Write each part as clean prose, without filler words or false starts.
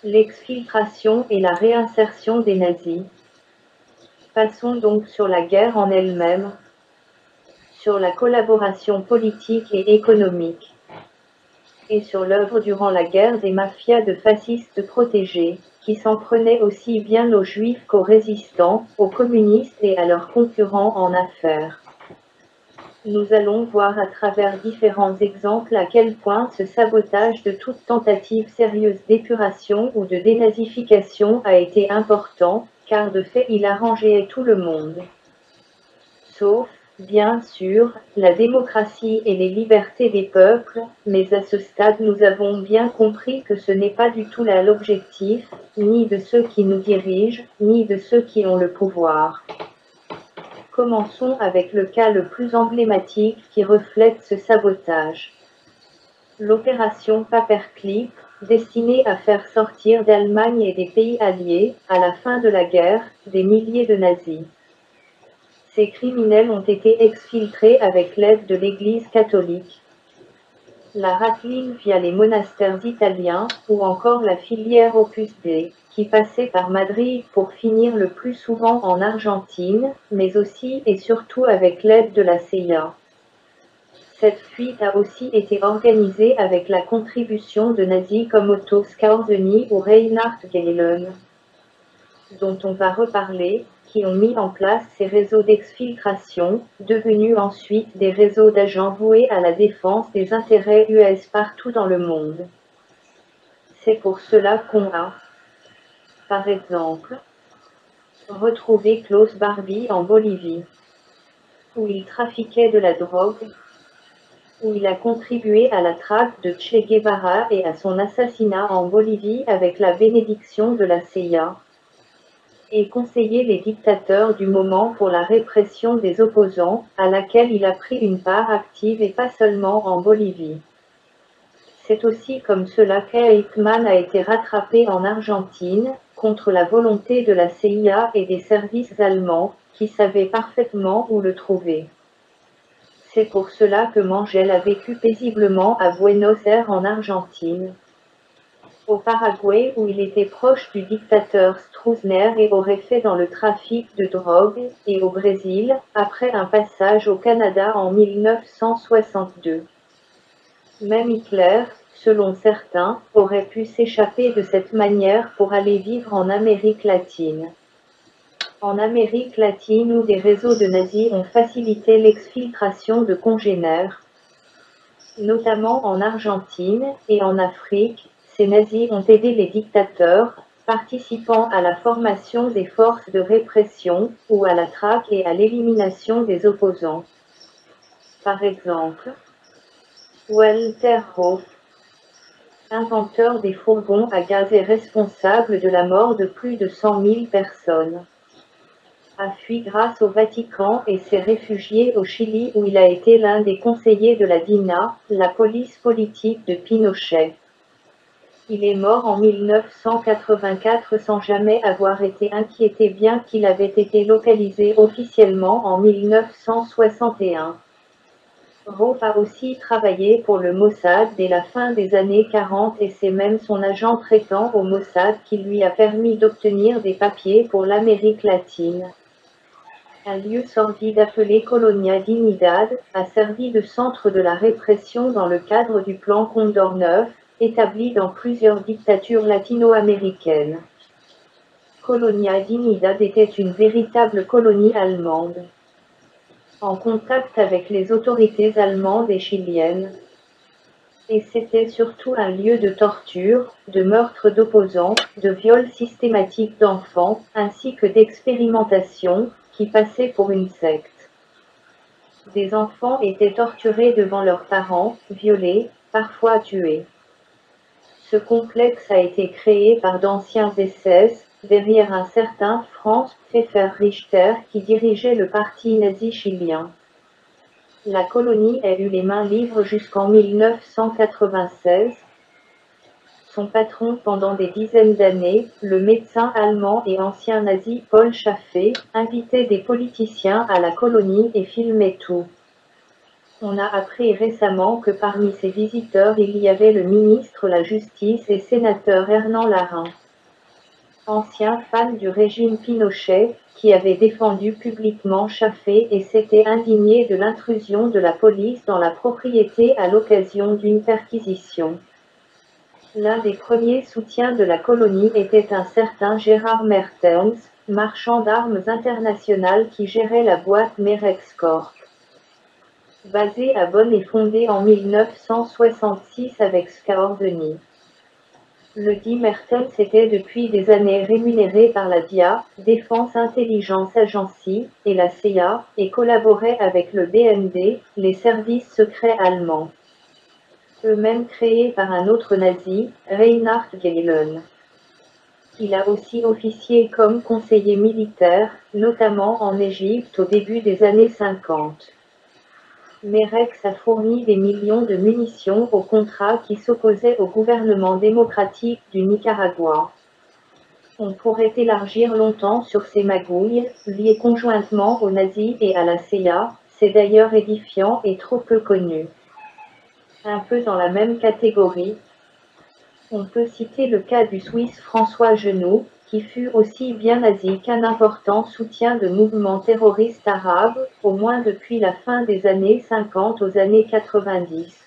L'exfiltration et la réinsertion des nazis. Passons donc sur la guerre en elle-même, sur la collaboration politique et économique, et sur l'œuvre durant la guerre des mafias de fascistes protégés, qui s'en prenaient aussi bien aux juifs qu'aux résistants, aux communistes et à leurs concurrents en affaires. Nous allons voir à travers différents exemples à quel point ce sabotage de toute tentative sérieuse d'épuration ou de dénazification a été important, car de fait il arrangeait tout le monde. Sauf, bien sûr, la démocratie et les libertés des peuples, mais à ce stade nous avons bien compris que ce n'est pas du tout là l'objectif, ni de ceux qui nous dirigent, ni de ceux qui ont le pouvoir. Commençons avec le cas le plus emblématique qui reflète ce sabotage. L'opération Paperclip, destinée à faire sortir d'Allemagne et des pays alliés, à la fin de la guerre, des milliers de nazis. Ces criminels ont été exfiltrés avec l'aide de l'Église catholique, la Ratling via les monastères italiens, ou encore la filière Opus Dei, qui passait par Madrid pour finir le plus souvent en Argentine, mais aussi et surtout avec l'aide de la CIA. Cette fuite a aussi été organisée avec la contribution de nazis comme Otto Skorzeny ou Reinhard Gehlen, dont on va reparler, qui ont mis en place ces réseaux d'exfiltration, devenus ensuite des réseaux d'agents voués à la défense des intérêts US partout dans le monde. C'est pour cela qu'on a, par exemple, retrouvé Klaus Barbie en Bolivie, où il trafiquait de la drogue, où il a contribué à la traque de Che Guevara et à son assassinat en Bolivie avec la bénédiction de la CIA, et conseillé les dictateurs du moment pour la répression des opposants, à laquelle il a pris une part active et pas seulement en Bolivie. C'est aussi comme cela qu'Eichmann a été rattrapé en Argentine, contre la volonté de la CIA et des services allemands, qui savaient parfaitement où le trouver. C'est pour cela que Mengel a vécu paisiblement à Buenos Aires en Argentine, au Paraguay où il était proche du dictateur Stroessner et aurait fait dans le trafic de drogue, et au Brésil, après un passage au Canada en 1962. Même Hitler, selon certains, aurait pu s'échapper de cette manière pour aller vivre en Amérique latine. En Amérique latine où des réseaux de nazis ont facilité l'exfiltration de congénères, notamment en Argentine et en Afrique, ces nazis ont aidé les dictateurs, participant à la formation des forces de répression, ou à la traque et à l'élimination des opposants. Par exemple, Walter Hoff, inventeur des fourgons à gaz et responsable de la mort de plus de 100 000 personnes, a fui grâce au Vatican et s'est réfugié au Chili où il a été l'un des conseillers de la DINA, la police politique de Pinochet. Il est mort en 1984 sans jamais avoir été inquiété bien qu'il avait été localisé officiellement en 1961. Rauf a aussi travaillé pour le Mossad dès la fin des années 40 et c'est même son agent traitant au Mossad qui lui a permis d'obtenir des papiers pour l'Amérique latine. Un lieu sordide appelé Colonia Dignidad a servi de centre de la répression dans le cadre du plan Condor 9, établi dans plusieurs dictatures latino-américaines. Colonia Dignidad était une véritable colonie allemande, en contact avec les autorités allemandes et chiliennes. Et c'était surtout un lieu de torture, de meurtre d'opposants, de viols systématiques d'enfants, ainsi que d'expérimentation, qui passait pour une secte. Des enfants étaient torturés devant leurs parents, violés, parfois tués. Ce complexe a été créé par d'anciens SS, derrière un certain Franz Pfeffer-Richter qui dirigeait le parti nazi chilien. La colonie a eu les mains libres jusqu'en 1996. Son patron pendant des dizaines d'années, le médecin allemand et ancien nazi Paul Chaffee, invitait des politiciens à la colonie et filmait tout. On a appris récemment que parmi ses visiteurs il y avait le ministre de la Justice et sénateur Hernan Larin, ancien fan du régime Pinochet, qui avait défendu publiquement Chaffé et s'était indigné de l'intrusion de la police dans la propriété à l'occasion d'une perquisition. L'un des premiers soutiens de la colonie était un certain Gérard Mertens, marchand d'armes international qui gérait la boîte Merex Corp, basée à Bonn et fondée en 1966 avec Scaordini. Le dit Mertens était depuis des années rémunéré par la DIA, Défense Intelligence Agency, et la CIA, et collaborait avec le BND, les services secrets allemands, eux-mêmes créés par un autre nazi, Reinhard Gehlen. Il a aussi officié comme conseiller militaire, notamment en Égypte au début des années 50. Merex a fourni des millions de munitions au contrat qui s'opposait au gouvernement démocratique du Nicaragua. On pourrait élargir longtemps sur ces magouilles, liées conjointement aux nazis et à la CIA, c'est d'ailleurs édifiant et trop peu connu. Un peu dans la même catégorie, on peut citer le cas du Suisse François Genoux, qui fut aussi bien nazi qu'un important soutien de mouvements terroristes arabes, au moins depuis la fin des années 50 aux années 90.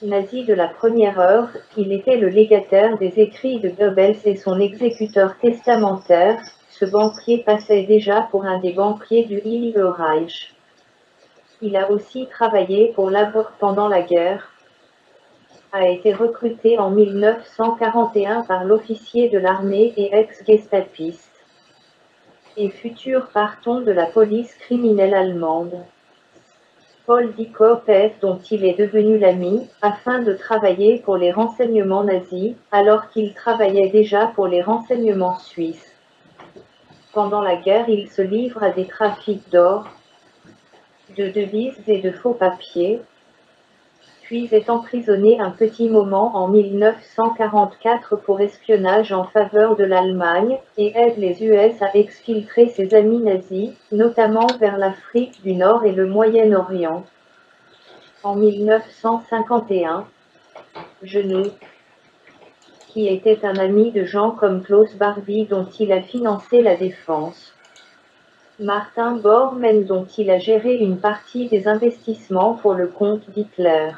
Nazi de la première heure, il était le légataire des écrits de Goebbels et son exécuteur testamentaire. Ce banquier passait déjà pour un des banquiers du Heilige Reich. Il a aussi travaillé pour l'Abwehr pendant la guerre, a été recruté en 1941 par l'officier de l'armée et ex-gestapiste, et futur parton de la police criminelle allemande, Paul Dickow-Peth, dont il est devenu l'ami, afin de travailler pour les renseignements nazis, alors qu'il travaillait déjà pour les renseignements suisses. Pendant la guerre, il se livre à des trafics d'or, de devises et de faux papiers, puis est emprisonné un petit moment en 1944 pour espionnage en faveur de l'Allemagne, et aide les US à exfiltrer ses amis nazis, notamment vers l'Afrique du Nord et le Moyen-Orient. En 1951, Genoux, qui était un ami de gens comme Klaus Barbie dont il a financé la défense, Martin Bormann dont il a géré une partie des investissements pour le compte d'Hitler,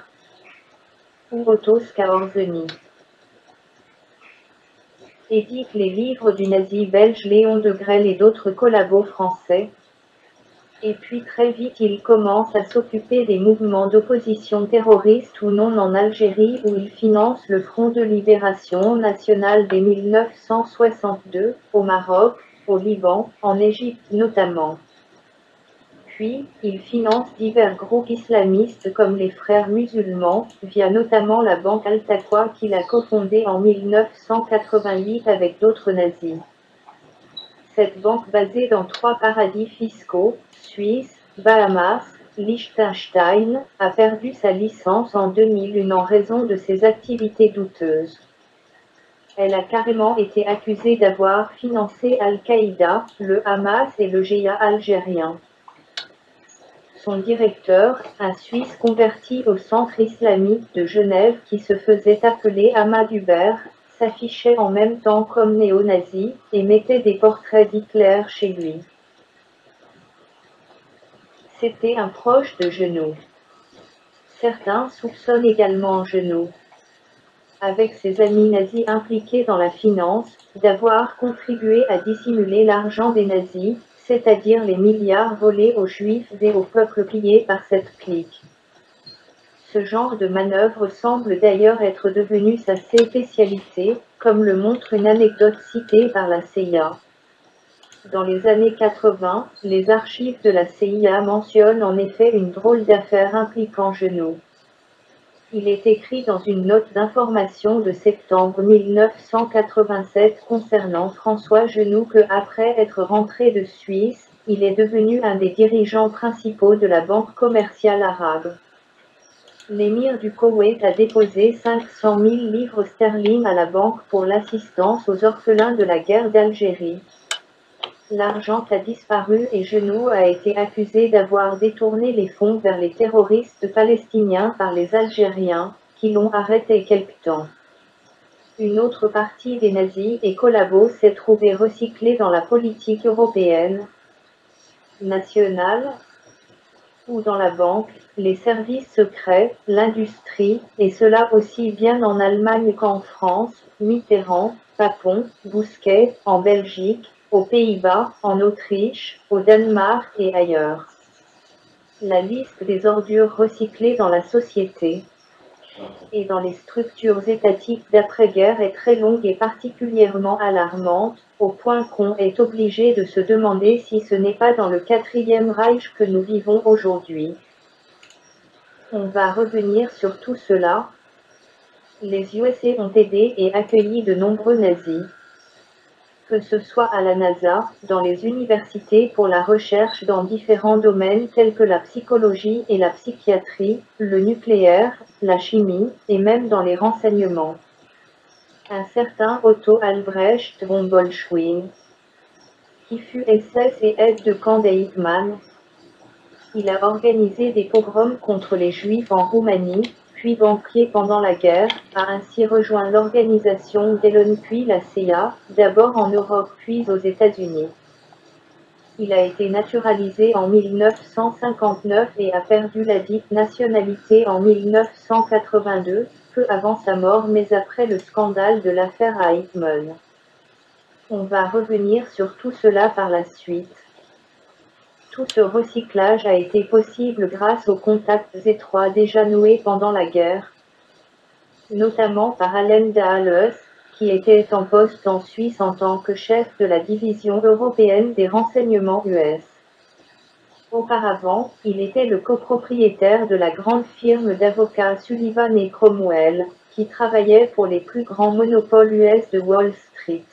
ou Otto Scaorzeni, édite les livres du nazi belge Léon Degrelle et d'autres collabos français, et puis très vite il commence à s'occuper des mouvements d'opposition terroristes ou non en Algérie où il finance le Front de Libération Nationale dès 1962, au Maroc, au Liban, en Égypte notamment. Puis, il finance divers groupes islamistes comme les Frères musulmans, via notamment la banque Al-Taqwa qu'il a cofondée en 1988 avec d'autres nazis. Cette banque basée dans 3 paradis fiscaux, Suisse, Bahamas, Liechtenstein, a perdu sa licence en 2001 en raison de ses activités douteuses. Elle a carrément été accusée d'avoir financé Al-Qaïda, le Hamas et le Jihad algérien. Son directeur, un Suisse converti au centre islamique de Genève qui se faisait appeler Ahmad Hubert, s'affichait en même temps comme néo-nazi, et mettait des portraits d'Hitler chez lui. C'était un proche de Genoux. Certains soupçonnent également Genoux, avec ses amis nazis impliqués dans la finance, d'avoir contribué à dissimuler l'argent des nazis, c'est-à-dire les milliards volés aux juifs et au peuple pillé par cette clique. Ce genre de manœuvre semble d'ailleurs être devenu sa spécialité, comme le montre une anecdote citée par la CIA. Dans les années 80, les archives de la CIA mentionnent en effet une drôle d'affaire impliquant Genoux. Il est écrit dans une note d'information de septembre 1987 concernant François Genoux que, après être rentré de Suisse, il est devenu un des dirigeants principaux de la Banque commerciale arabe. L'émir du Koweït a déposé 500 000 livres sterling à la banque pour l'assistance aux orphelins de la guerre d'Algérie. L'argent a disparu et Genoux a été accusé d'avoir détourné les fonds vers les terroristes palestiniens par les Algériens, qui l'ont arrêté quelque temps. Une autre partie des nazis et collabos s'est trouvée recyclée dans la politique européenne, nationale, ou dans la banque, les services secrets, l'industrie, et cela aussi bien en Allemagne qu'en France, Mitterrand, Papon, Bousquet, en Belgique, aux Pays-Bas, en Autriche, au Danemark et ailleurs. La liste des ordures recyclées dans la société et dans les structures étatiques d'après-guerre est très longue et particulièrement alarmante, au point qu'on est obligé de se demander si ce n'est pas dans le Quatrième Reich que nous vivons aujourd'hui. On va revenir sur tout cela. Les USA ont aidé et accueilli de nombreux nazis. Que ce soit à la NASA, dans les universités pour la recherche dans différents domaines tels que la psychologie et la psychiatrie, le nucléaire, la chimie, et même dans les renseignements. Un certain Otto Albrecht von Bolschwing, qui fut SS et aide de camp d'Eichmann, il a organisé des pogroms contre les Juifs en Roumanie, puis banquier pendant la guerre, a ainsi rejoint l'organisation d'Elon puis la CIA, d'abord en Europe puis aux États-Unis. Il a été naturalisé en 1959 et a perdu la dite nationalité en 1982, peu avant sa mort mais après le scandale de l'affaire Eichmann. On va revenir sur tout cela par la suite. Tout ce recyclage a été possible grâce aux contacts étroits déjà noués pendant la guerre, notamment par Allen Dulles, qui était en poste en Suisse en tant que chef de la division européenne des renseignements US. Auparavant, il était le copropriétaire de la grande firme d'avocats Sullivan et Cromwell, qui travaillait pour les plus grands monopoles US de Wall Street.